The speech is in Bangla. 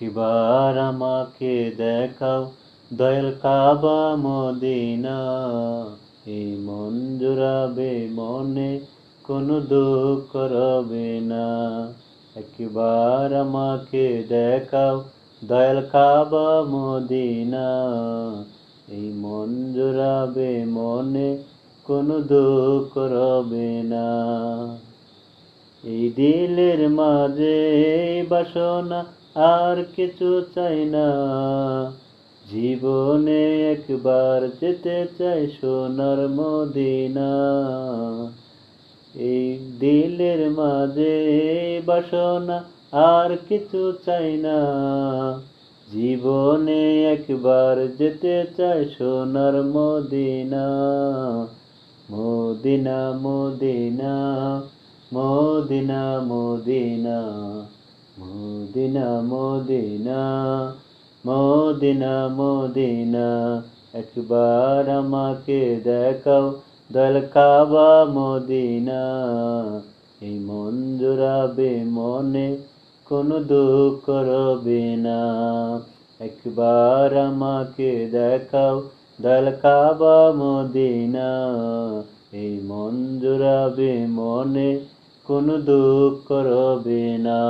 একবার আমাকে দেখাও দয়াল কাবা মদিনা, এই মন জুড়াবে মনে কোনো দুঃখ রবে না। একবার আমাকে দেখাও দয়াল কাবা মদিনা, এই মন জুড়াবে মনে কোনো দুঃখ রবে না। এই দিলের মাঝে বাসনা আর কিছু চাই না, জীবনে একবার যেতে চাই সোনার মদিনা। এই দিলের মাঝে বাসনা আর কিছু চাই না, জীবনে একবার যেতে চাই সোনার Medina. Medina Medina Medina Medina Medina Medina Medina Medina, একবার আমাকে দেখাও দয়াল কাবা মদিনা, এই মন জুড়াবে মনে কোনো দুঃখ রবে না। একবার আমাকে দেখাও দয়াল কাবা মদিনা, এই মন জুড়াবে মনে কোনো দুঃখ রবে না।